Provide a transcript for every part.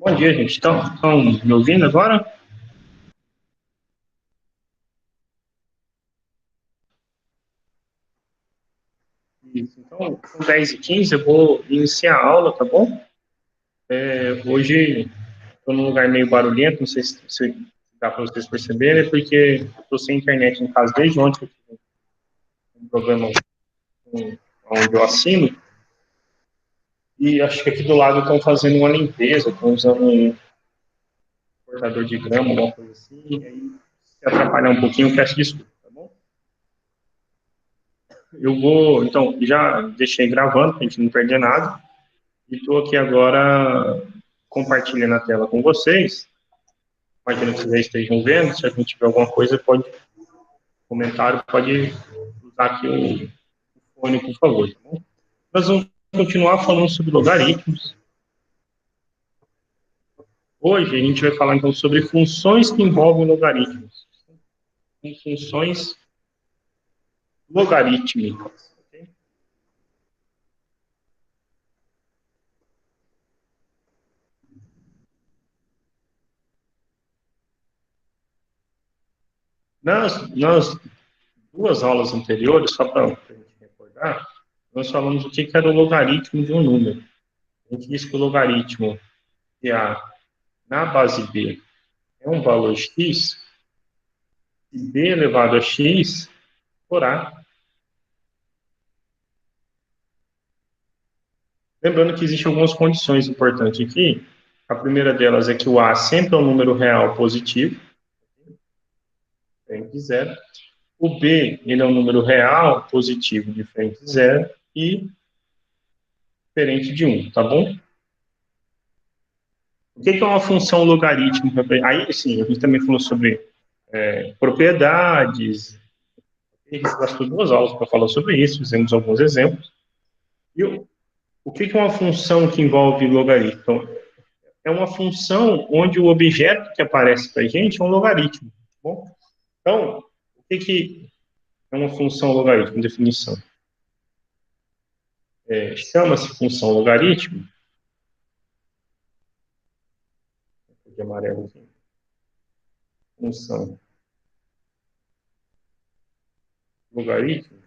Bom dia, gente. Estão me ouvindo agora? Isso. Então, são 10h15, eu vou iniciar a aula, tá bom? Hoje estou num lugar meio barulhento, não sei se dá para vocês perceberem, porque estou sem internet em casa desde ontem, eu tive um problema onde eu assino, e acho que aqui do lado estão fazendo uma limpeza, estão usando um cortador de grama, alguma coisa assim, e aí, se atrapalhar um pouquinho, eu peço desculpa, tá bom? Eu vou, então, já deixei gravando, para a gente não perder nada. E estou aqui agora compartilhando a tela com vocês. Imagino que vocês estejam vendo. Se a gente tiver alguma coisa, pode comentário, pode usar aqui o fone, por favor. Tá bom? Nós vamos continuar falando sobre logaritmos. Hoje a gente vai falar então sobre funções que envolvem logaritmos. Funções logarítmicas. Okay? Nas duas aulas anteriores, só para a gente recordar, nós falamos o que era o logaritmo de um número. A gente disse que o logaritmo de A na base B é um valor x, e b elevado a x por A. Lembrando que existem algumas condições importantes aqui. A primeira delas é que o A sempre é um número real positivo, diferente de zero. O B, ele é um número real positivo, diferente de zero, e diferente de 1, tá bom? O que é uma função logarítmica? Aí, sim, a gente também falou sobre propriedades. A gente gastou 2 aulas para falar sobre isso, fizemos alguns exemplos. E o que é uma função que envolve logaritmo? Então, é uma função onde o objeto que aparece para a gente é um logaritmo. Tá bom? Então, o que é uma função logaritmo? Definição. Chama-se função logaritmo, de amarelo aqui, função logaritmo.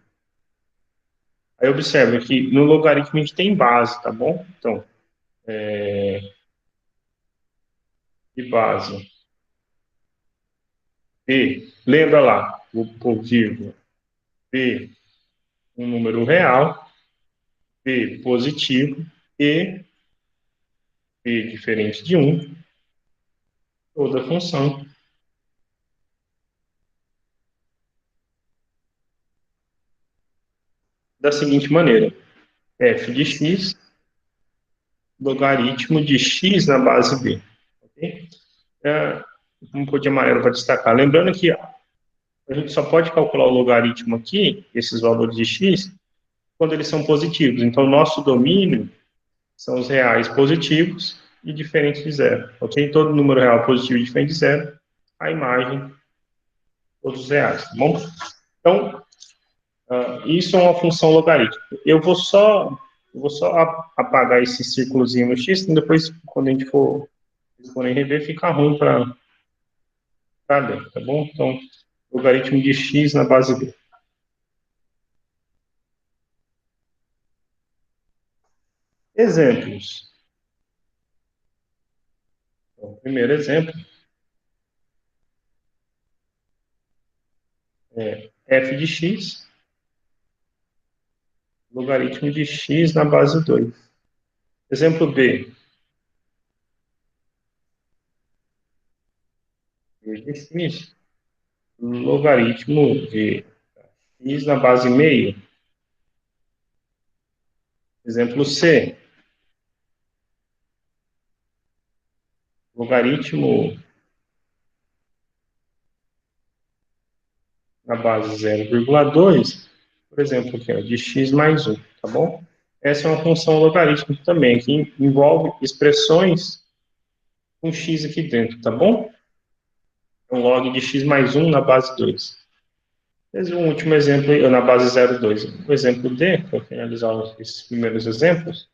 Aí observa que no logaritmo a gente tem base, tá bom? Então, de base, B, lembra lá, o vírgula, B, um número real, B positivo, e B diferente de 1, toda função da seguinte maneira: f de x, logaritmo de x na base b. Okay? Um pouco de amarelo para destacar. Lembrando que a gente só pode calcular o logaritmo aqui, esses valores de x, quando eles são positivos. Então, nosso domínio são os reais positivos e diferentes de zero. Ok? Todo número real positivo e diferente de zero, a imagem, todos os reais. Tá bom? Então, isso é uma função logarítmica. Eu vou só apagar esse círculozinho no x, e depois, quando a gente for rever, fica ruim para ler, tá bom? Então, logaritmo de x na base b. Exemplos. Então, primeiro exemplo é f de x, logaritmo de x na base 2. Exemplo b, b de x, logaritmo de x na base meio. Exemplo c, logaritmo na base 0,2, por exemplo, aqui, ó, de x mais 1, tá bom? Essa é uma função logarítmica também, que envolve expressões com x aqui dentro, tá bom? Então, log de x mais 1 na base 2. Um último exemplo, na base 0,2. O exemplo D, para finalizar esses primeiros exemplos,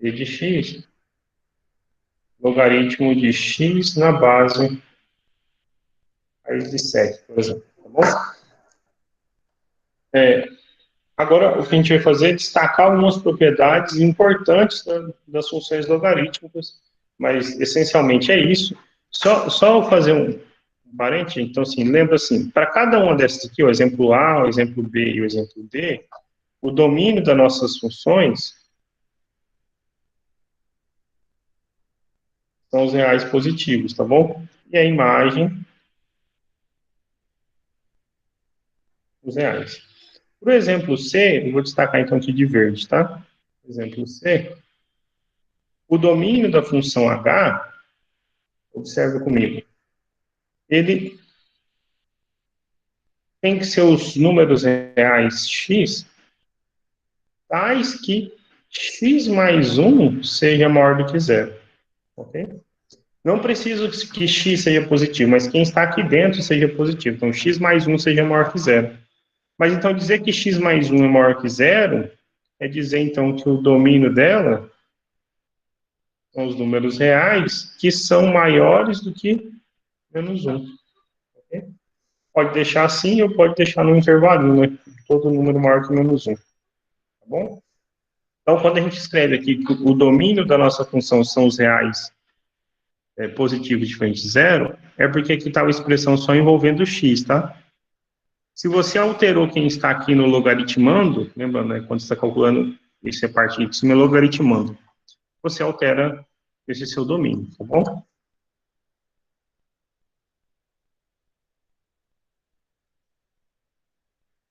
e de x, logaritmo de x na base raiz de 7, por exemplo, tá bom? Agora, o que a gente vai fazer é destacar algumas propriedades importantes das funções logarítmicas, mas essencialmente é isso. Só fazer um parente, então, assim, lembra assim, para cada uma dessas aqui, o exemplo A, o exemplo B e o exemplo D, o domínio das nossas funções são os reais positivos, tá bom? E a imagem, os reais. Para o exemplo C, eu vou destacar então aqui de verde, tá? Exemplo C, o domínio da função h, observa comigo, ele tem que ser os números reais x, tais que x mais 1 seja maior do que zero, ok? Não preciso que x seja positivo, mas quem está aqui dentro seja positivo. Então, x mais 1 seja maior que zero. Mas, então, dizer que x mais 1 é maior que zero é dizer, então, que o domínio dela são os números reais que são maiores do que menos 1. Okay? Pode deixar assim ou pode deixar no intervalo, né? Todo número maior que menos 1. Tá bom? Então, quando a gente escreve aqui que o domínio da nossa função são os reais positivos diferentes de zero, é porque aqui está a expressão só envolvendo x, tá? Se você alterou quem está aqui no logaritmando, lembrando, né, quando você está calculando, isso é parte de cima, logaritmando, você altera esse seu domínio, tá bom?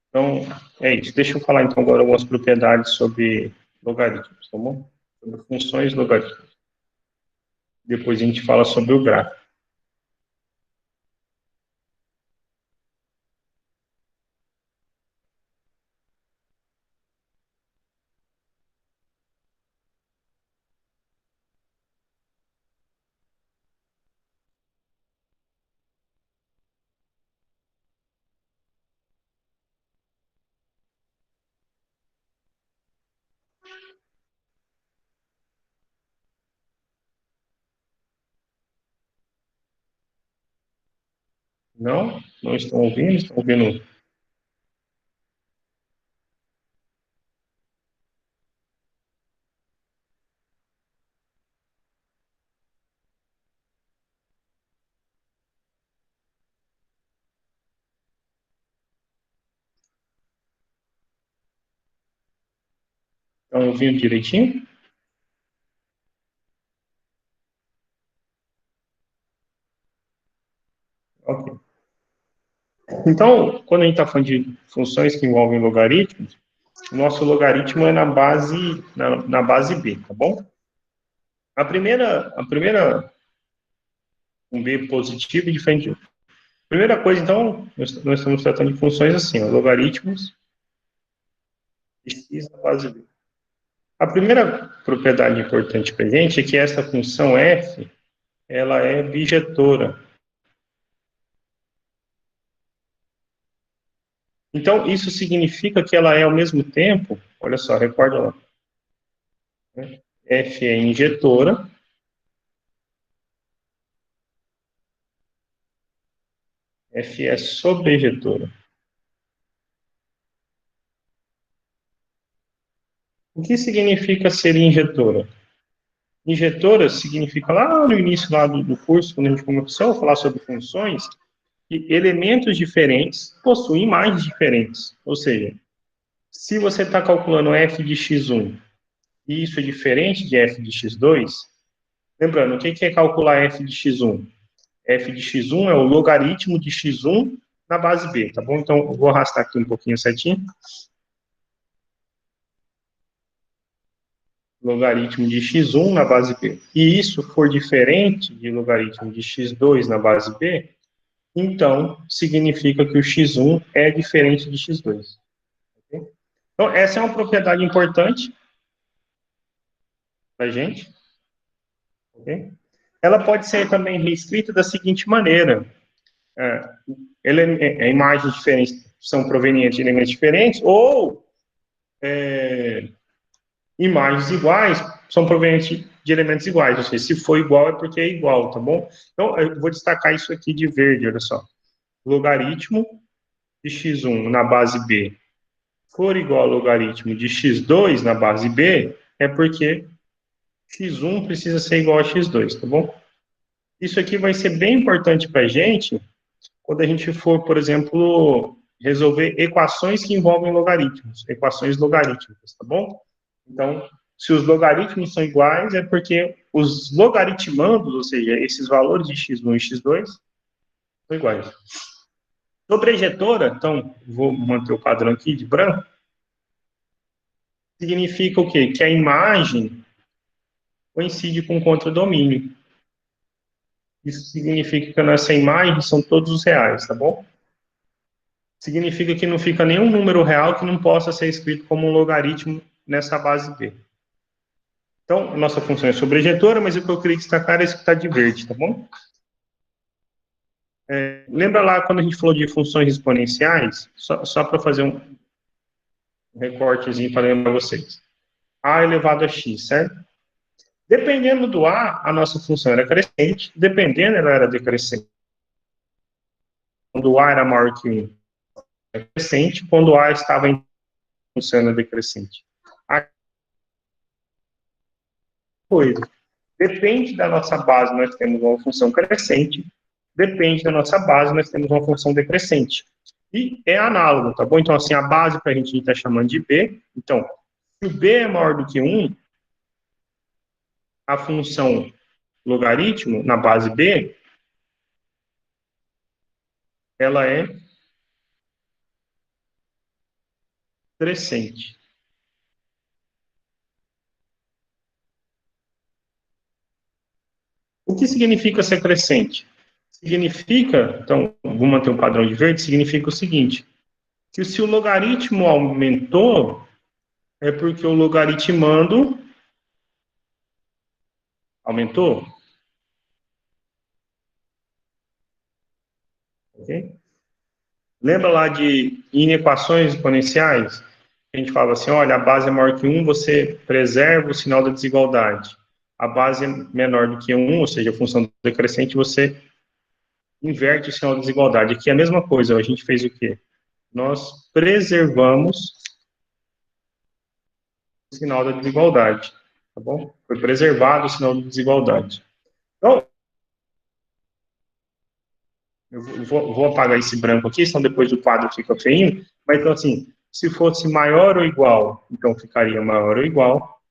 Então, é isso. Deixa eu falar, então, agora algumas propriedades sobre logaritmos, tá bom? Sobre funções logarítmicas. Depois a gente fala sobre o gráfico. Não? Não estão ouvindo? Estão ouvindo? Estão ouvindo direitinho? Ok. Então, quando a gente está falando de funções que envolvem logaritmos, o nosso logaritmo é na base B, tá bom? A primeira, um B positivo e diferente. Primeira coisa, então, nós estamos tratando de funções assim, ó, logaritmos de x na base B. A primeira propriedade importante para a gente é que essa função f, ela é bijetora. Então, isso significa que ela é, ao mesmo tempo, olha só, recorda lá, né? F é injetora, F é sobrejetora. O que significa ser injetora? Injetora significa, lá no início lá do curso, quando a gente começou a falar sobre funções, que elementos diferentes possuem imagens diferentes. Ou seja, se você está calculando f de x1 e isso é diferente de f de x2, lembrando, o que é calcular f de x1? F de x1 é o logaritmo de x1 na base b, tá bom? Então, eu vou arrastar aqui um pouquinho certinho. Logaritmo de x1 na base b. E isso for diferente de logaritmo de x2 na base b, então significa que o x1 é diferente de x2. Okay? Então, essa é uma propriedade importante para a gente. Okay? Ela pode ser também reescrita da seguinte maneira: imagens diferentes são provenientes de elementos diferentes, ou imagens iguais são provenientes de elementos iguais, ou seja, se for igual é porque é igual, tá bom? Então, eu vou destacar isso aqui de verde, olha só. Logaritmo de x1 na base b for igual ao logaritmo de x2 na base b, é porque x1 precisa ser igual a x2, tá bom? Isso aqui vai ser bem importante para a gente quando a gente for, por exemplo, resolver equações que envolvem logaritmos, equações logarítmicas, tá bom? Então, se os logaritmos são iguais, é porque os logaritmandos, ou seja, esses valores de x1 e x2, são iguais. Sobre a ejetora, então, vou manter o padrão aqui de branco, significa o quê? Que a imagem coincide com o contradomínio. Isso significa que nessa imagem são todos os reais, tá bom? Significa que não fica nenhum número real que não possa ser escrito como um logaritmo nessa base B. Então, a nossa função é sobrejetora, mas o que eu queria destacar é isso que está de verde, tá bom? Lembra lá quando a gente falou de funções exponenciais? Só para fazer um recortezinho para lembrar vocês. A elevado a x, certo? Dependendo do A, a nossa função era crescente, dependendo, ela era decrescente. Quando o A era maior que 1, era crescente, quando o A estava em função era decrescente. A coisa, depende da nossa base, nós temos uma função crescente, depende da nossa base, nós temos uma função decrescente. E é análogo, tá bom? Então, assim, a base para a gente está chamando de B. Então, se o B é maior do que 1, a função logaritmo na base B, ela é crescente. O que significa ser crescente? Significa, então, vou manter um padrão de verde, significa o seguinte, que se o logaritmo aumentou, é porque o logaritmando aumentou. Okay? Lembra lá de inequações exponenciais? A gente fala assim, olha, a base é maior que 1, você preserva o sinal da desigualdade. A base é menor do que 1, ou seja, a função decrescente, você inverte o sinal da desigualdade. Aqui é a mesma coisa, a gente fez o quê? Nós preservamos o sinal da desigualdade, tá bom? Foi preservado o sinal da desigualdade. Então, eu vou apagar esse branco aqui, senão depois o quadro fica feinho. Mas, então, assim, se fosse maior ou igual, então ficaria maior ou igual.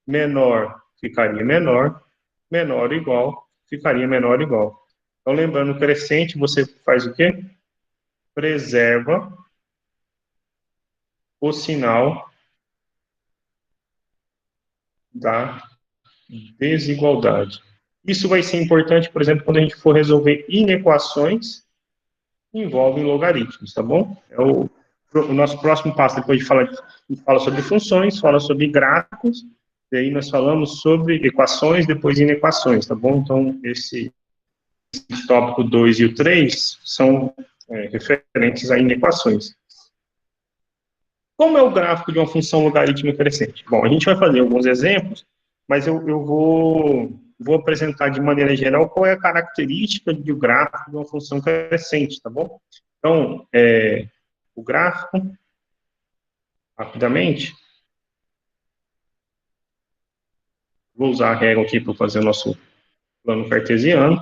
Menor, ficaria menor. Menor ou igual, ficaria menor ou igual. Então, lembrando, crescente, você faz o quê? Preserva o sinal da desigualdade. Isso vai ser importante, por exemplo, quando a gente for resolver inequações que envolvem logaritmos, tá bom? É o nosso próximo passo, depois a gente fala sobre funções, fala sobre gráficos, e aí nós falamos sobre equações, depois inequações, tá bom? Então, esse tópico 2 e o 3 são referentes a inequações. Como é o gráfico de uma função logarítmica crescente? Bom, a gente vai fazer alguns exemplos, mas eu vou apresentar de maneira geral qual é a característica do gráfico de uma função crescente, tá bom? Então, o gráfico, rapidamente, vou usar a régua aqui para fazer o nosso plano cartesiano.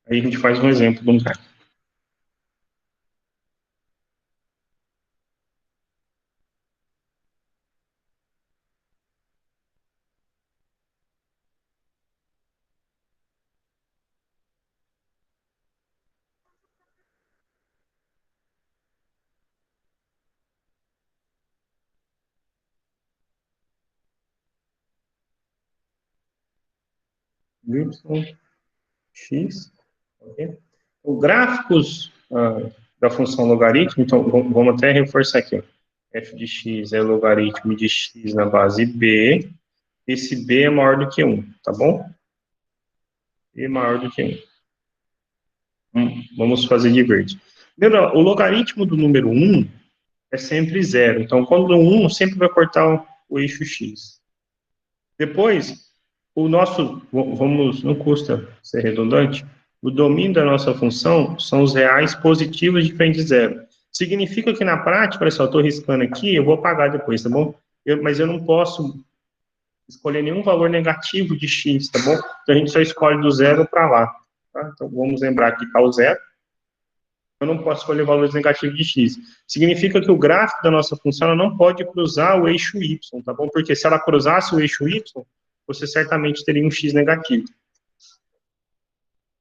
Aí a gente faz um exemplo de um gráfico. Y, X, ok? Os gráficos da função logaritmo, então vamos até reforçar aqui, ó. F de x é logaritmo de x na base b, esse b é maior do que 1, tá bom? E maior do que 1. Vamos fazer de verde. Lembra, o logaritmo do número 1 é sempre zero. Então, quando o 1 sempre vai cortar o eixo x. Depois, o nosso, vamos, não custa ser redundante, o domínio da nossa função são os reais positivos diferentes de zero. Significa que na prática, olha só, eu estou riscando aqui, eu vou apagar depois, tá bom? Mas eu não posso escolher nenhum valor negativo de x, tá bom? Então a gente só escolhe do zero para lá. Tá? Então vamos lembrar que está o zero. Eu não posso escolher valores negativos de x. Significa que o gráfico da nossa função ela não pode cruzar o eixo y, tá bom? Porque se ela cruzasse o eixo y, você certamente teria um x negativo.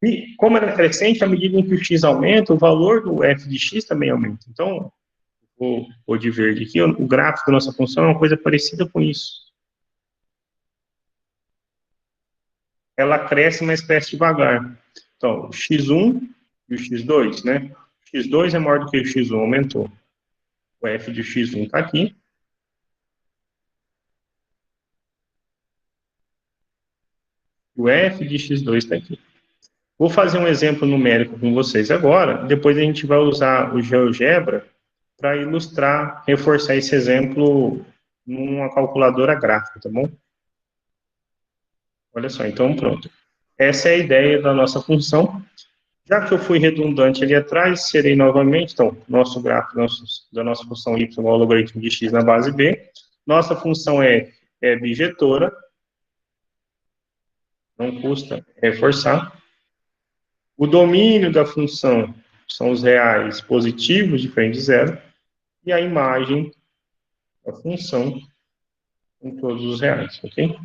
E como ela é crescente, à medida em que o x aumenta, o valor do f de x também aumenta. Então, vou de verde aqui, o gráfico da nossa função é uma coisa parecida com isso. Ela cresce, mas cresce devagar. Então, o x1 e o x2, né? O x2 é maior do que o x1, aumentou. O f de x1 está aqui. O f de x2 está aqui. Vou fazer um exemplo numérico com vocês agora, depois a gente vai usar o GeoGebra para ilustrar, reforçar esse exemplo numa calculadora gráfica, tá bom? Olha só, então pronto. Essa é a ideia da nossa função. Já que eu fui redundante ali atrás, serei novamente, então, nosso gráfico da nossa função y igual ao logaritmo de x na base b. Nossa função é bijetora, não custa reforçar. O domínio da função são os reais positivos, diferente de zero, e a imagem da função em todos os reais, ok?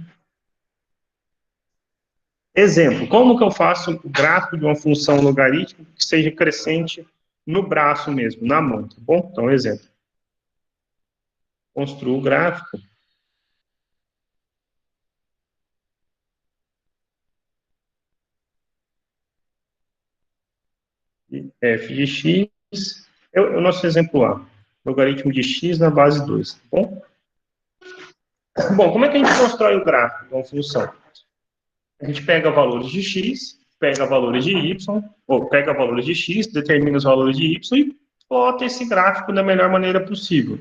Exemplo, como que eu faço o gráfico de uma função logarítmica que seja crescente no braço mesmo, na mão, tá bom? Então, exemplo. Construo o gráfico. F de x é o nosso exemplo A. Logaritmo de x na base 2, tá bom? Bom, como é que a gente constrói o gráfico de uma função? A gente pega valores de x, pega valores de y, ou pega valores de x, determina os valores de y e plota esse gráfico da melhor maneira possível.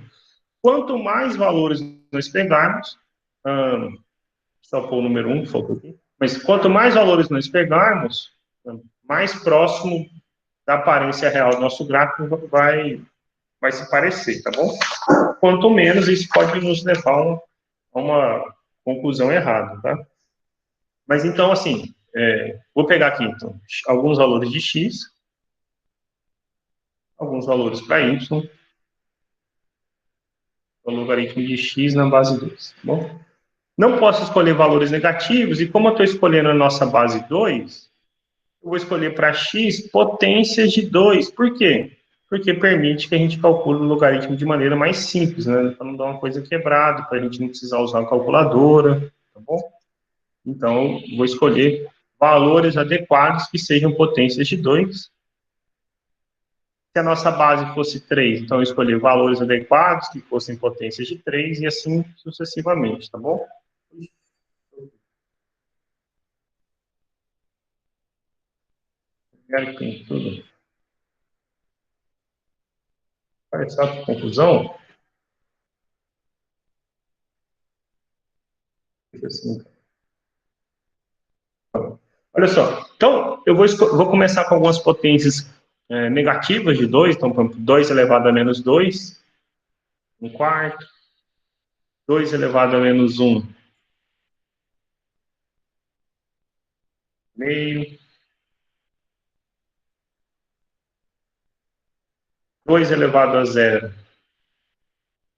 Quanto mais valores nós pegarmos, só pôr o número 1, faltou aqui, mas quanto mais valores nós pegarmos, mais próximo da aparência real do nosso gráfico vai se parecer, tá bom? Quanto menos, isso pode nos levar a uma conclusão errada, tá? Mas então, assim, vou pegar aqui, então, alguns valores de x, alguns valores para y, o logaritmo de x na base 2, tá bom? Não posso escolher valores negativos, e como eu estou escolhendo a nossa base 2, eu vou escolher para x potências de 2. Por quê? Porque permite que a gente calcule o logaritmo de maneira mais simples, né? Para não dar uma coisa quebrada, para a gente não precisar usar a calculadora, tá bom? Então, vou escolher valores adequados que sejam potências de 2. Se a nossa base fosse 3, então eu escolhi valores adequados que fossem potências de 3 e assim sucessivamente, tá bom? Quero que tem tudo. Parece uma confusão. Assim. Olha só, então eu vou começar com algumas potências negativas de 2, então, por exemplo, 2 elevado a menos 2, 1 quarto, 2 elevado a menos 1, meio, 2 elevado a 0,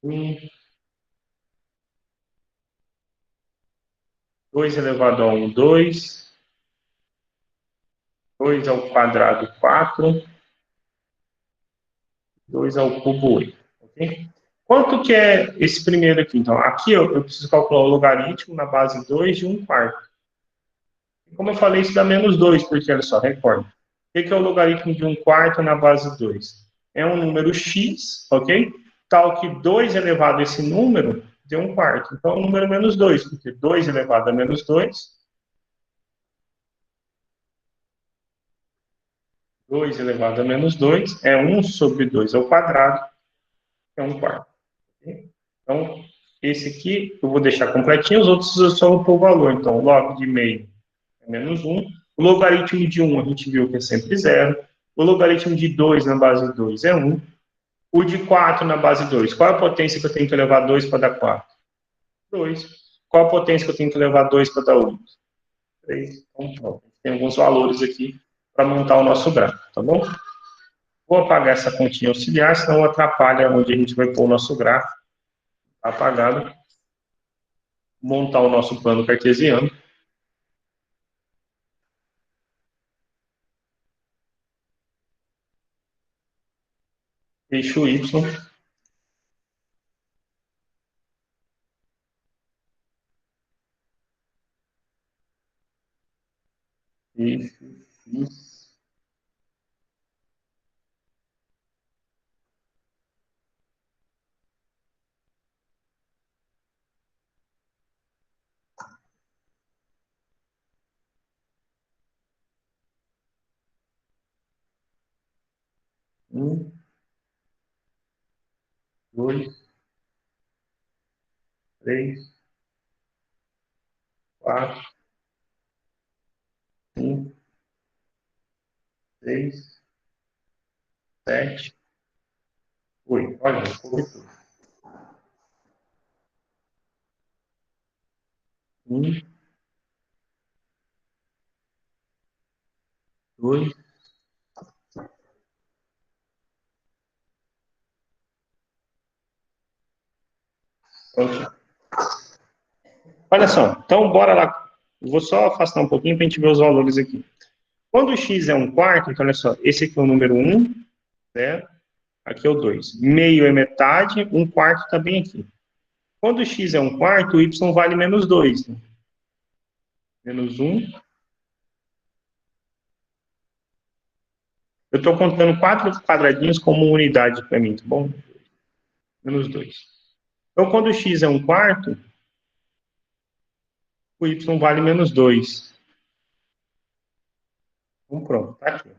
1, 2 elevado a 1, 2, 2 ao quadrado, 4, 2 ao cubo, 8. Okay? Quanto que é esse primeiro aqui? Então, aqui eu preciso calcular o logaritmo na base 2 de 1 quarto. Como eu falei, isso dá menos 2, porque, olha só, recorda. O que é o logaritmo de 1 quarto na base 2? É um número x, ok? Tal que 2 elevado a esse número dê 1 quarto. Então, é um número menos 2, porque 2 elevado a menos 2, 2 elevado a menos 2 é 1 sobre 2 ao quadrado, que é 1 quarto. Okay? Então, esse aqui eu vou deixar completinho, os outros eu só vou pôr o valor. Então, log de meio é menos 1. O logaritmo de 1 a gente viu que é sempre 0. O logaritmo de 2 na base 2 é 1. O de 4 na base 2. Qual é a potência que eu tenho que levar 2 para dar 4? 2. Qual a potência que eu tenho que levar 2 para dar 1? 3. Então, tem alguns valores aqui para montar o nosso gráfico, tá bom? Vou apagar essa continha auxiliar, senão atrapalha onde a gente vai pôr o nosso gráfico. Está apagado. Montar o nosso plano cartesiano. Eixo Y. Eixo X. Um, dois, três, quatro, cinco, seis, sete, oito. Olha, corretor. Um, dois, pronto. Olha só, então bora lá. Vou só afastar um pouquinho para a gente ver os valores aqui. Quando o x é 1 quarto, então olha só, esse aqui é o número 1, 0, aqui é o 2. Meio é metade, 1 quarto está bem aqui. Quando o x é 1 quarto, o y vale menos 2. Né? Menos 1. Eu estou contando 4 quadradinhos como unidade para mim, tá bom? Menos 2. Então, quando o x é 1 quarto, o y vale menos 2. Então, pronto, tá aqui.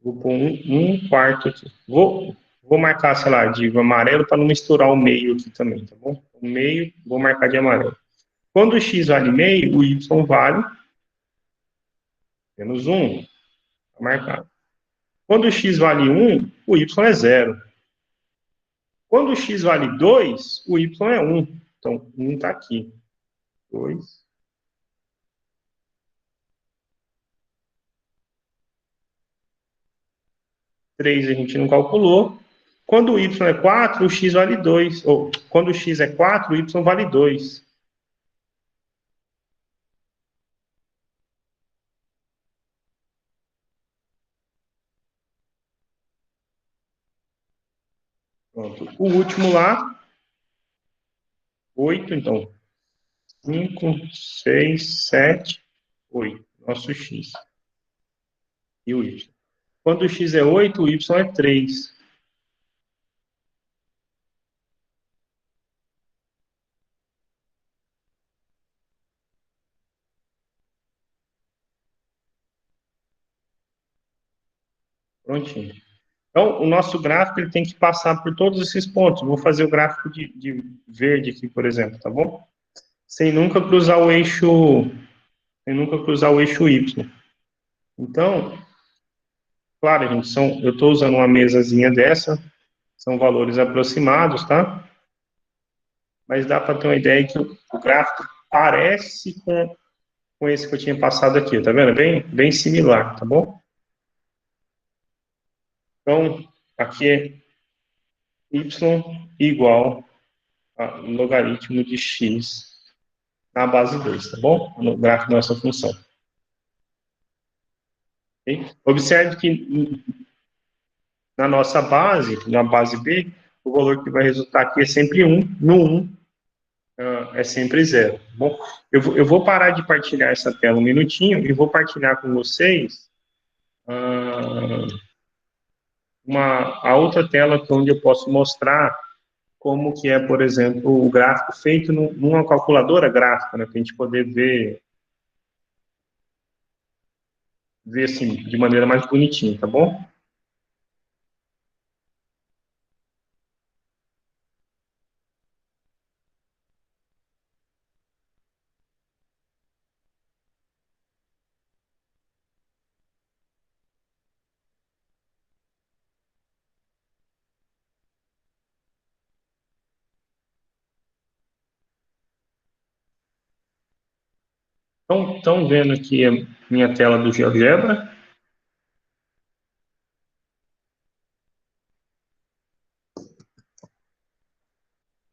Vou pôr 1 quarto aqui. Vou marcar, sei lá, de amarelo para não misturar o meio aqui também, tá bom? O meio, vou marcar de amarelo. Quando o x vale meio, o y vale menos 1. Tá marcado. Quando o x vale 1, o y é 0. Quando o x vale 2, o y é 1. Então, 1 está aqui. 2. 3 a gente não calculou. Quando o y é 4, o x vale 2. Ou, quando o x é 4, o y vale 2. Pronto. O último lá, 8, então. 5, 6, 7, 8. Nosso x. E o y. Quando o x é 8, o y é 3. Prontinho. Então, o nosso gráfico ele tem que passar por todos esses pontos. Vou fazer o gráfico de verde aqui, por exemplo, tá bom? Sem nunca cruzar o eixo, sem nunca cruzar o eixo Y. Então, claro, gente, eu estou usando uma mesazinha dessa, são valores aproximados, tá? Mas dá para ter uma ideia que o gráfico parece com esse que eu tinha passado aqui, tá vendo? Bem similar, tá bom? Então, aqui é y igual a logaritmo de x na base 2, tá bom? No gráfico da nossa função. Okay? Observe que na nossa base, na base B, o valor que vai resultar aqui é sempre 1. No 1, é sempre 0. Bom, eu vou parar de partilhar essa tela um minutinho e vou partilhar com vocês a outra tela onde eu posso mostrar como que é, por exemplo, o gráfico feito numa calculadora gráfica, né, para a gente poder ver ver assim, de maneira mais bonitinha, tá bom? Então, estão vendo aqui a minha tela do GeoGebra?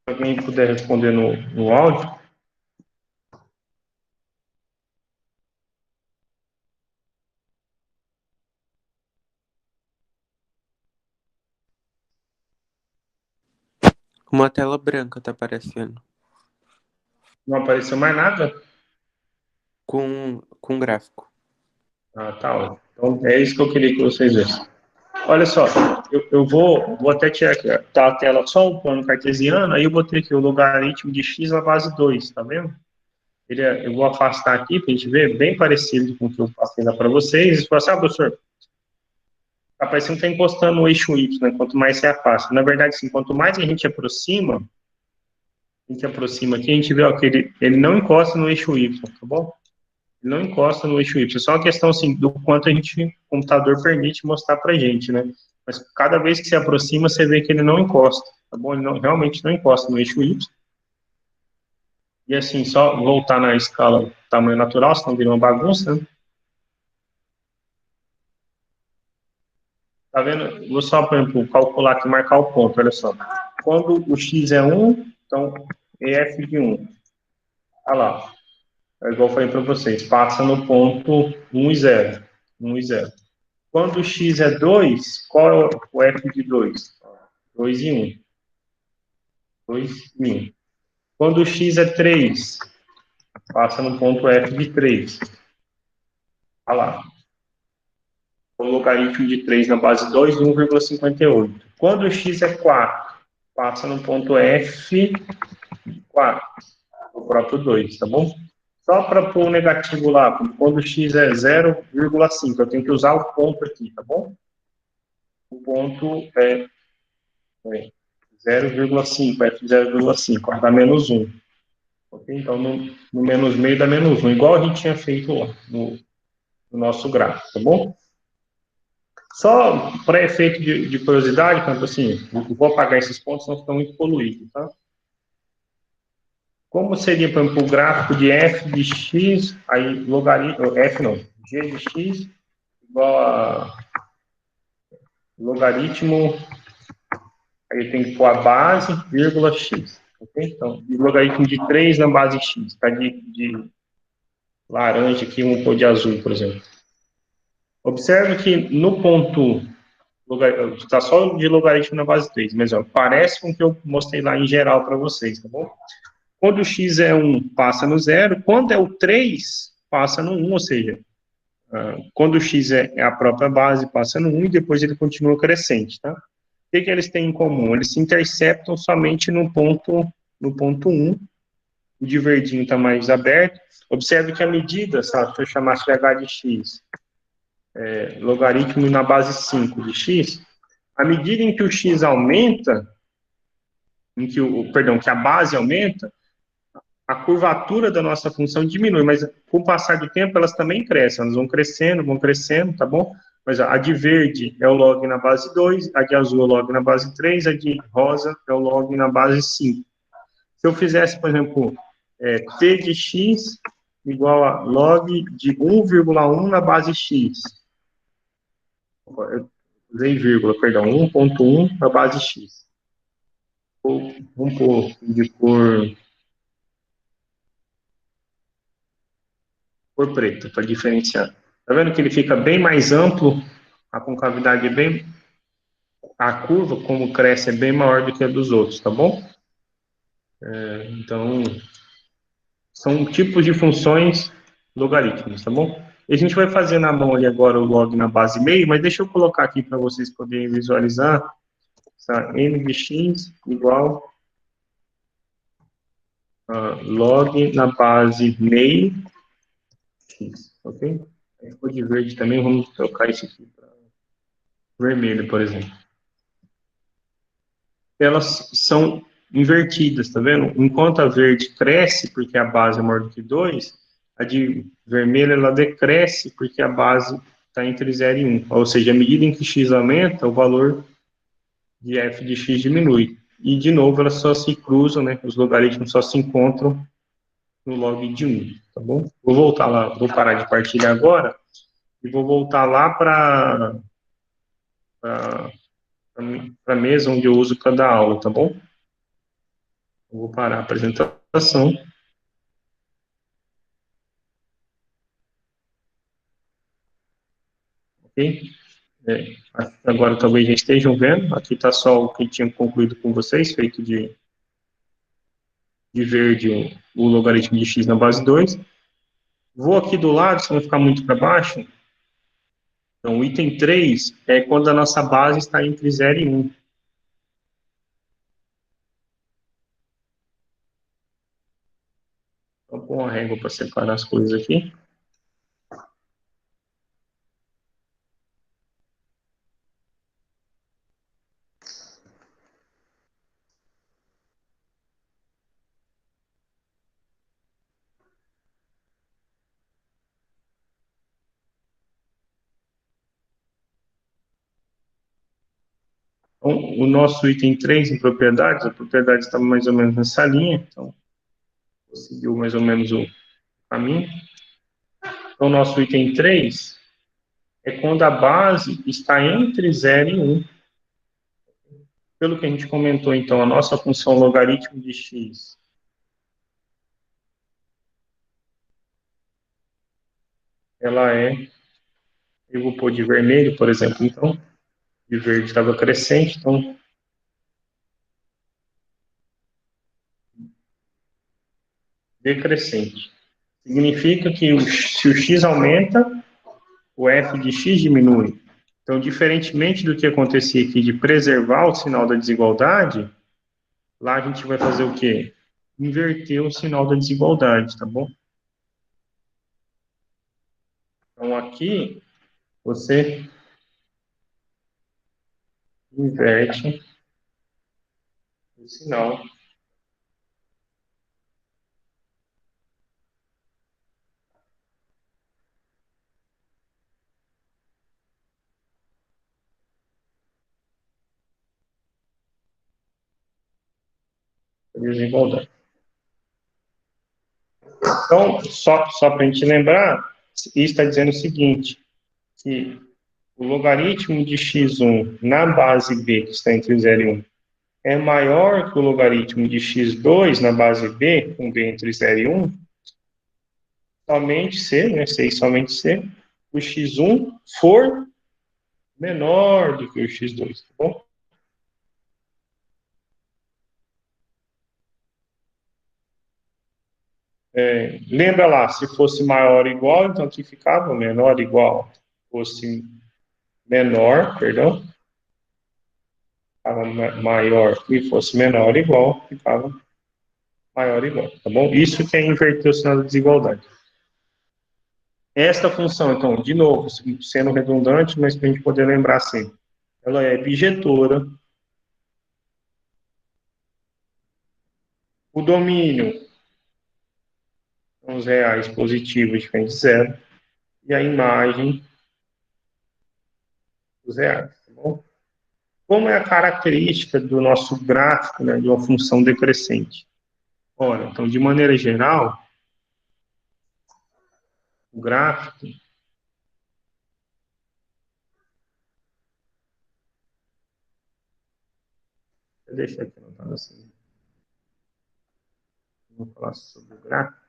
Se alguém puder responder no áudio. Uma tela branca tá aparecendo. Não apareceu mais nada? Com gráfico. Ah, tá ótimo. Então, é isso que eu queria que vocês vissem. Olha só, eu vou até tirar aqui, tá a tela só o plano cartesiano, aí eu vou ter aqui o logaritmo de x na base 2, tá vendo? Eu vou afastar aqui para a gente ver, bem parecido com o que eu passei lá para vocês. E falar assim, professor, tá parecendo que está encostando no eixo y, né? Quanto mais se afasta. Na verdade, assim, quanto mais a gente aproxima aqui, a gente vê ó, que ele não encosta no eixo y, tá bom? Ele não encosta no eixo y. É só uma questão assim, do quanto o computador permite mostrar para a gente, né? Mas cada vez que se aproxima, você vê que ele não encosta, tá bom? Ele realmente não encosta no eixo y. E assim, só voltar na escala tamanho natural, senão vira uma bagunça, né? Tá vendo? Vou só, por exemplo, calcular aqui, marcar o ponto, olha só. Quando o x é 1, então f de 1. Olha lá. É igual eu falei para vocês, passa no ponto 1 e 0. 1 e 0. Quando o x é 2, qual é o f de 2? 2 e 1. 2 e 1. Quando o x é 3, passa no ponto f de 3. Olha lá. O logaritmo de 3 na base 2, 1,58. Quando o x é 4, passa no ponto f de 4, o próprio 2, tá bom? Só para pôr o negativo lá, quando o x é 0,5, eu tenho que usar o ponto aqui, tá bom? O ponto é 0,5, f de 0,5, vai dar menos 1. Okay? Então, no menos meio dá menos 1, igual a gente tinha feito lá no nosso gráfico, tá bom? Só para efeito de curiosidade, tanto assim, eu vou apagar esses pontos, senão ficam muito poluídos, tá? Como seria, por exemplo, o gráfico de f de x, aí logaritmo, f não, g de x igual a logaritmo, aí tem que pôr a base, vírgula x, ok? Então, logaritmo de 3 na base x, tá de laranja aqui, vamos pôr de azul, por exemplo. Observe que no ponto, está só de logaritmo na base 3, mas ó, parece com o que eu mostrei lá em geral para vocês, tá bom? Quando o x é 1, passa no 0. Quando é o 3, passa no 1, ou seja, quando o x é a própria base, passa no 1 e depois ele continua crescente, tá? O que eles têm em comum? Eles se interceptam somente no ponto 1. O de verdinho está mais aberto. Observe que a medida, sabe, se eu chamasse de h de x, logaritmo na base 5 de x, à medida em que o x aumenta, que a base aumenta, a curvatura da nossa função diminui, mas com o passar do tempo elas também crescem, elas vão crescendo, tá bom? Mas a de verde é o log na base 2, a de azul é o log na base 3, a de rosa é o log na base 5. Se eu fizesse, por exemplo, t de x igual a log de 1,1 na base x, eu usei vírgula, perdão, 1,1 na base x. Ou, vamos pôr de cor preta, para diferenciar. Tá vendo que ele fica bem mais amplo, a concavidade é bem... A curva, como cresce, é bem maior do que a dos outros, tá bom? Então, são tipos de funções logarítmicas, tá bom? E a gente vai fazer na mão ali agora o log na base meio, mas deixa eu colocar aqui para vocês poderem visualizar. Tá? N de x igual a log na base meio x, ok? Ficou de verde também, vamos trocar isso aqui para vermelho, por exemplo. Elas são invertidas, tá vendo? Enquanto a verde cresce, porque a base é maior do que 2, a de vermelho ela decresce, porque a base está entre 0 e 1. Ou seja, à medida em que x aumenta, o valor de f de x diminui. E, de novo, elas só se cruzam, né? Os logaritmos só se encontram no log de 1, tá bom? Vou voltar lá, vou parar de partilhar agora e vou voltar lá para a mesa onde eu uso para dar aula, tá bom? Eu vou parar a apresentação. Ok? Agora talvez já estejam vendo. Aqui está só o que tinha concluído com vocês, feito de verde o logaritmo de x na base 2. Vou aqui do lado, se não ficar muito para baixo. Então, o item 3 é quando a nossa base está entre 0 e 1. Vou pôr uma régua para separar as coisas aqui. Então, o nosso item 3 em propriedades, a propriedade está mais ou menos nessa linha, então, seguiu mais ou menos o caminho. Então, o nosso item 3 é quando a base está entre 0 e 1. Pelo que a gente comentou, então, a nossa função logaritmo de x ela é, eu vou pôr de vermelho, por exemplo, então, de verde estava crescente, então, decrescente. Significa que se o x aumenta, o f de x diminui. Então, diferentemente do que acontecia aqui de preservar o sinal da desigualdade, lá a gente vai fazer o quê? Inverter o sinal da desigualdade, tá bom? Então, aqui, você inverte o sinal da desigualdade. Então, só para a gente lembrar, isso está dizendo o seguinte, que o logaritmo de x1 na base b, que está entre 0 e 1, é maior que o logaritmo de x2 na base b, com b entre 0 e 1, somente se, né, se e somente se, o x1 for menor do que o x2, tá bom? Lembra lá, se fosse maior ou igual, então aqui ficava menor ou igual. Se fosse menor, perdão, ficava maior e fosse menor ou igual, ficava maior ou igual, tá bom? Isso que é inverter o sinal da desigualdade. Esta função, então, de novo, sendo redundante, mas para a gente poder lembrar sempre, ela é bijetora. O domínio são os reais positivos diferentes de zero, e a imagem dos reais, tá bom? Como é a característica do nosso gráfico, né, de uma função decrescente? Ora, então, de maneira geral, o gráfico eu deixar aqui anotado assim, vamos falar sobre o gráfico.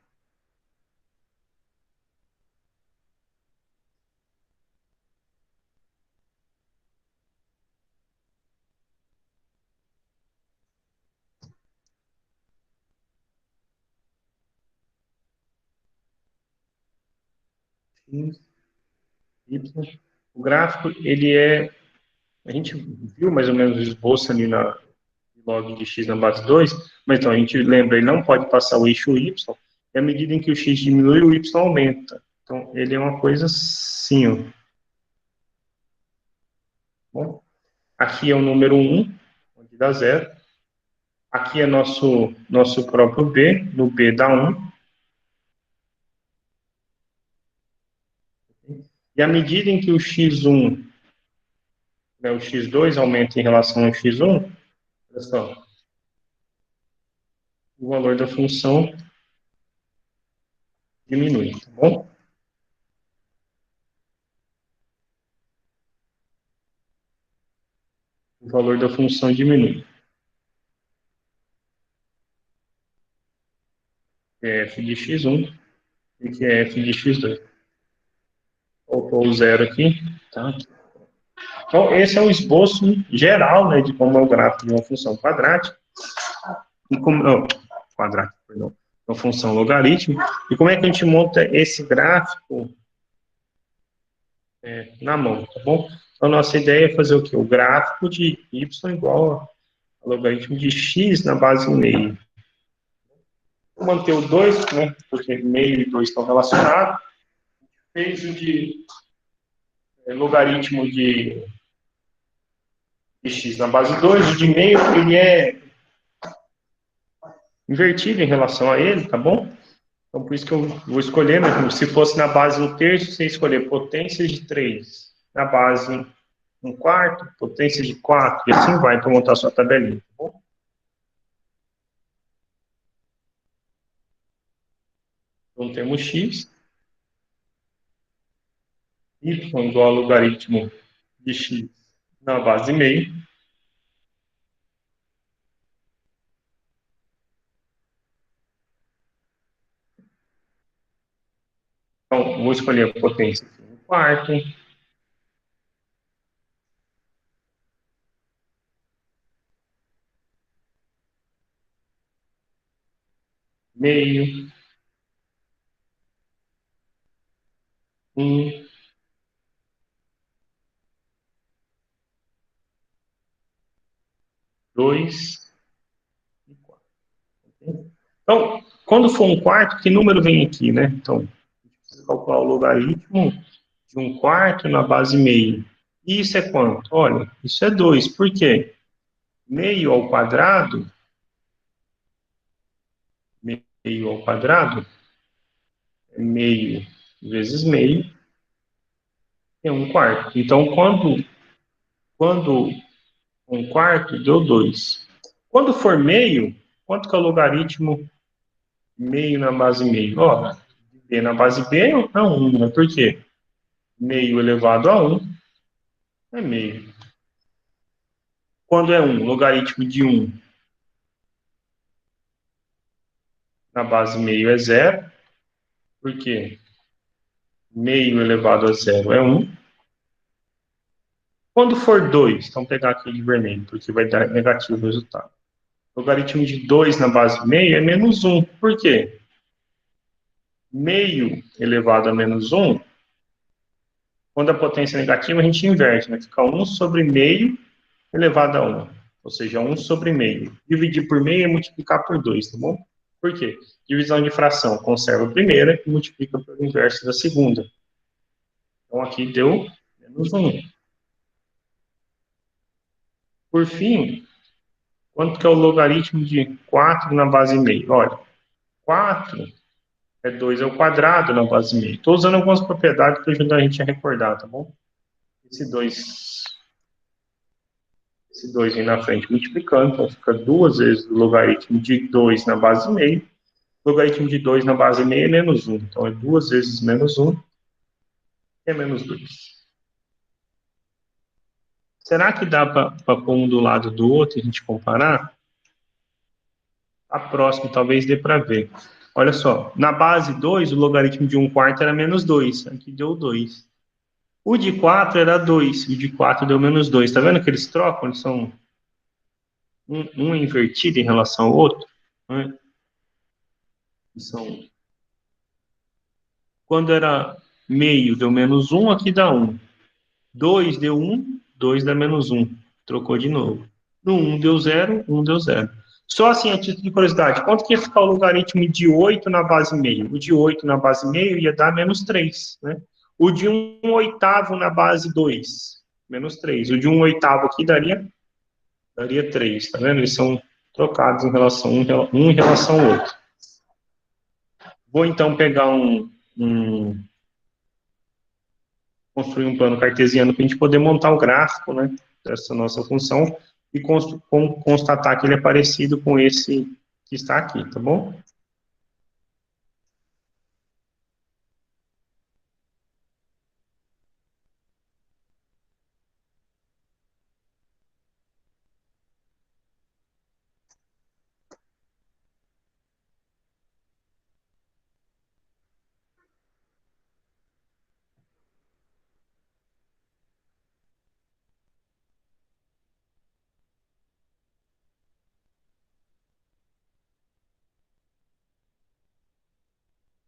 X, Y. O gráfico, ele é, a gente viu mais ou menos o esboço ali na log de x na base 2, mas então a gente lembra, ele não pode passar o eixo y, e à medida em que o x diminui, o y aumenta. Então, ele é uma coisa assim, ó. Bom, aqui é o número 1, onde dá 0. Aqui é nosso próprio B, no B dá 1. E à medida em que o x1, né, o x2 aumenta em relação ao x1, olha só, o valor da função diminui, tá bom? O valor da função diminui. Que é f de x1 e que é f de x2. Colocou o zero aqui, tá? Então, esse é o esboço geral, né, de como é o gráfico de uma função quadrática. E como, quadrática, perdão, uma função logarítmica. E como é que a gente monta esse gráfico na mão, tá bom? Então, a nossa ideia é fazer o quê? O gráfico de y igual a logaritmo de x na base meio. Vou manter o 2, né, porque meio e 2 estão relacionados. Fez o de logaritmo de x na base 2, o de meio, ele é invertido em relação a ele, tá bom? Então, por isso que eu vou escolher, né? Se fosse na base 1/3, você escolher potência de 3. Na base 1/4, potência de 4. E assim vai para montar a sua tabelinha, tá bom? Então, temos x. Y igual ao logaritmo de x na base meio. Então, vou escolher a potência de 1/4. Meio. 1. 2. E 4. Então, quando for 1/4, que número vem aqui, né? Então, a gente precisa calcular o logaritmo de 1/4 na base meio. E isso é quanto? Olha, isso é 2. Por quê? Meio ao quadrado, meio ao quadrado, é meio vezes meio, é 1/4. Então, quando 1/4 deu 2. Quando for meio, quanto que é o logaritmo meio na base meio? Ó, B na base B é 1, né? Por quê? Meio elevado a 1 é meio. Quando é 1, logaritmo de 1 na base meio é 0. Por quê? Meio elevado a 0 é 1. Quando for 2, então pegar aqui de vermelho, porque vai dar negativo o resultado. Logaritmo de 2 na base meio é menos 1. Por quê? Meio elevado a menos 1, quando a potência é negativa, a gente inverte, né? Fica 1 sobre meio elevado a 1. Ou seja, 1 sobre meio. Dividir por meio é multiplicar por 2, tá bom? Por quê? Divisão de fração. Conserva a primeira e multiplica pelo inverso da segunda. Então, aqui deu menos 1. Por fim, quanto que é o logaritmo de 4 na base meio? Olha, 4 é 2 ao quadrado na base meio. Estou usando algumas propriedades para ajudar a gente a recordar, tá bom? Esse 2 vem na frente multiplicando, então fica 2 vezes o logaritmo de 2 na base meio. Logaritmo de 2 na base meio é menos 1. Então, é 2 vezes menos 1, que é menos 2. Será que dá para pôr um do lado do outro e a gente comparar? A próxima talvez dê para ver. Olha só, na base 2, o logaritmo de 1/4 era menos 2. Aqui deu 2. O de 4 era 2. O de 4 deu menos 2. Está vendo que eles trocam? Eles são um é invertido em relação ao outro. Né? São... Quando era meio, deu menos 1, aqui dá 1. 2 deu 1, 2 dá menos 1. Trocou de novo. No 1 deu 0, 1 deu 0. Só assim, a título de curiosidade, quanto que ia ficar o logaritmo de 8 na base meio? O de 8 na base meio ia dar menos 3, né? O de 1/8 na base 2, menos 3. O de 1/8 aqui daria 3, tá vendo? Eles são trocados em relação um em relação ao outro. Vou então pegar construir um plano cartesiano para a gente poder montar o gráfico, né, dessa nossa função e constatar que ele é parecido com esse que está aqui, tá bom?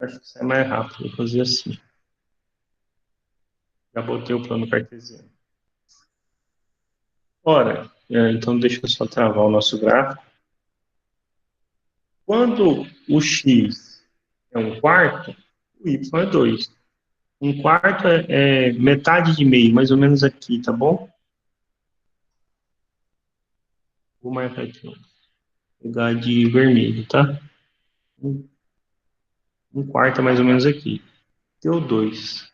Acho que isso é mais rápido, vou fazer assim. Já botei o plano cartesiano. Ora, então deixa eu só travar o nosso gráfico. Quando o x é 1/4, o y é 2. 1/4 é metade de meio, mais ou menos aqui, tá bom? Vou marcar aqui, ó. Pegar de vermelho, tá? 1/4 é mais ou menos aqui. Deu 2.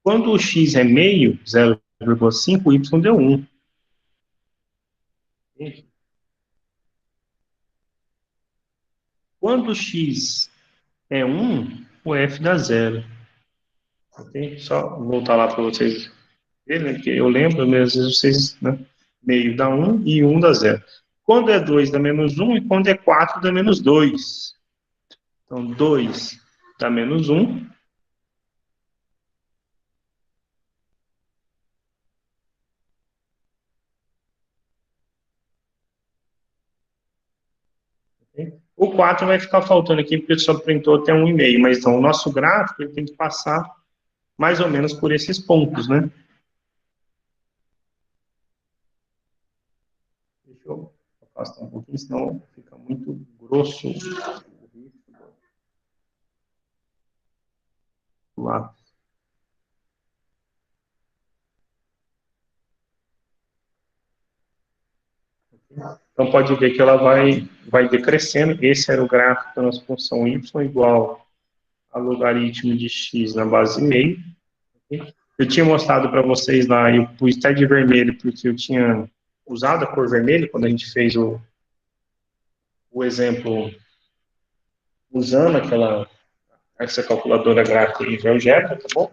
Quando o x é meio, 0,5, o y deu 1. Quando o x é 1, o f dá 0. Ok? Só voltar lá para vocês verem, porque eu lembro, né, às vezes vocês, né, meio dá 1 e 1 dá 0. Quando é 2 dá menos 1 e quando é 4 dá menos 2. Então, 2 dá menos 1. Okay? O 4 vai ficar faltando aqui porque só printou até 1,5, mas então o nosso gráfico ele tem que passar mais ou menos por esses pontos, né? Deixa eu afastar um pouquinho, senão fica muito grosso o lápis. Então, pode ver que ela vai decrescendo. Esse era o gráfico da nossa função y igual a logaritmo de x na base meio. Eu tinha mostrado para vocês lá, eu pus até de vermelho, porque eu tinha usado a cor vermelha quando a gente fez o exemplo usando essa calculadora gráfica de GeoGebra, tá bom?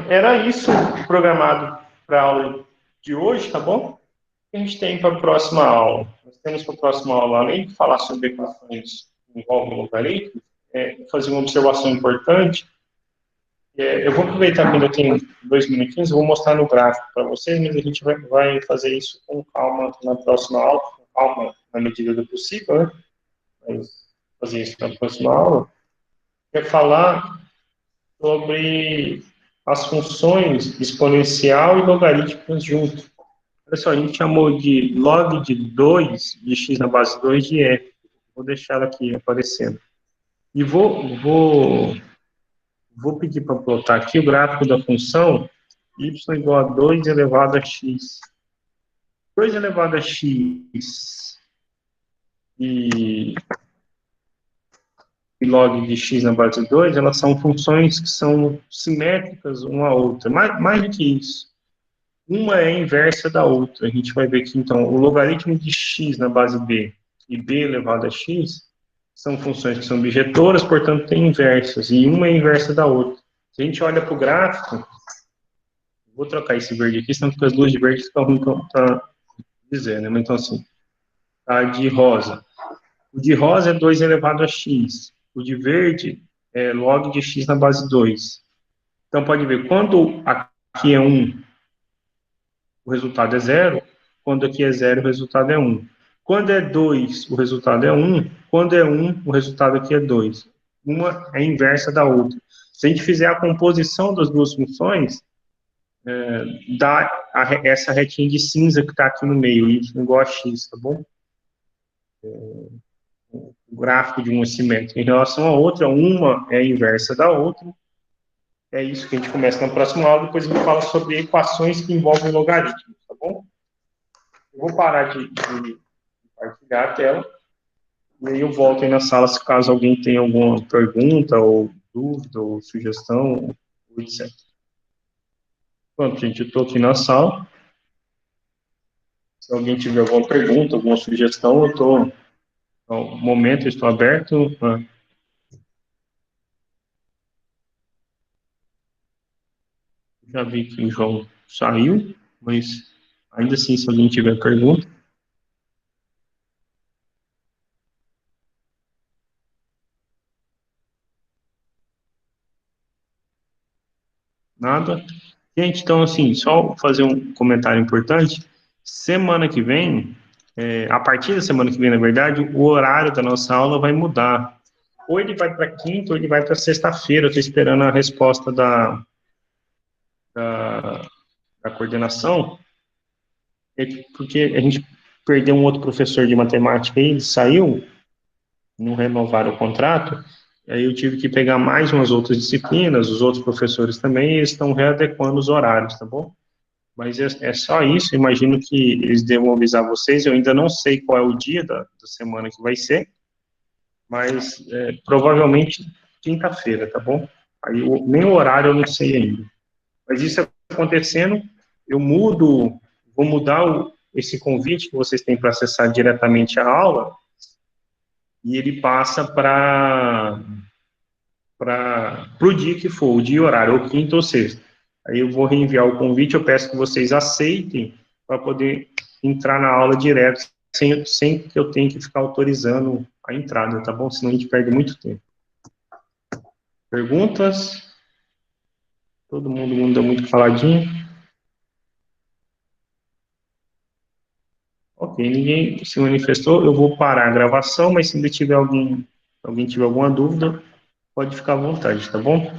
Era isso programado para a aula de hoje, tá bom? O que a gente tem para a próxima aula? Nós temos para a próxima aula, além de falar sobre equações que envolvem logaritmos, fazer uma observação importante. Eu vou aproveitar que ainda tem 2 minutinhos, eu vou mostrar no gráfico para vocês, mas a gente vai fazer isso com calma na próxima aula, com calma na medida do possível, né? Mas fazer isso na próxima aula. É falar sobre as funções exponencial e logarítmicas juntos. Olha só, a gente chamou de log de 2, de x na base 2 de f. Vou deixar ela aqui aparecendo. E vou pedir para plotar aqui o gráfico da função y igual a 2 elevado a x. 2 elevado a x e log de x na base 2, elas são funções que são simétricas uma à outra. Mais do que isso. Uma é inversa da outra. A gente vai ver que, então, o logaritmo de x na base b e b elevado a x são funções que são bijetoras, portanto, têm inversas, e uma é inversa da outra. Se a gente olha para o gráfico, vou trocar esse verde aqui, senão as luzes de verde ficam ruim para dizer, né? Mas, então, assim, a de rosa. O de rosa é 2 elevado a x. O de verde é log de x na base 2. Então, pode ver, quando aqui é 1, o resultado é 0. Quando aqui é 0, o resultado é 1. Quando é 2, o resultado é 1. Quando é 1, o resultado aqui é 2. Uma é inversa da outra. Se a gente fizer a composição das duas funções, dá essa retinha de cinza que está aqui no meio, y igual a x, tá bom? O gráfico de uma simétrica em relação à outra, uma é a inversa da outra. É isso que a gente começa na próxima aula, depois a gente fala sobre equações que envolvem logaritmos, tá bom? Eu vou parar de compartilhar a tela, e aí eu volto aí na sala se caso alguém tenha alguma pergunta, ou dúvida, ou sugestão, ou etc. Pronto, gente, eu estou aqui na sala. Se alguém tiver alguma pergunta, alguma sugestão, eu estou, no momento, eu estou aberto. Já vi que o João saiu, mas ainda assim, se alguém tiver pergunta. Nada. Gente, então, assim, só fazer um comentário importante. Semana que vem, a partir da semana que vem, na verdade, o horário da nossa aula vai mudar. Ou ele vai para quinta, ou ele vai para sexta-feira. Eu estou esperando a resposta da coordenação, porque a gente perdeu um outro professor de matemática aí, ele saiu, não renovaram o contrato, aí eu tive que pegar mais umas outras disciplinas, os outros professores também, e eles estão readequando os horários, tá bom? Mas é só isso, imagino que eles devam avisar vocês, eu ainda não sei qual é o dia da semana que vai ser, mas provavelmente quinta-feira, tá bom? Aí nem o horário eu não sei ainda. Mas isso acontecendo, eu vou mudar esse convite que vocês têm para acessar diretamente a aula, e ele passa para o dia que for, o dia e horário, ou quinta ou sexta. Aí eu vou reenviar o convite, eu peço que vocês aceitem para poder entrar na aula direto, sem que eu tenha que ficar autorizando a entrada, tá bom? Senão a gente perde muito tempo. Perguntas? Todo mundo deu muito caladinho. Ok, ninguém se manifestou, eu vou parar a gravação, mas se ainda tiver alguém tiver alguma dúvida, pode ficar à vontade, tá bom?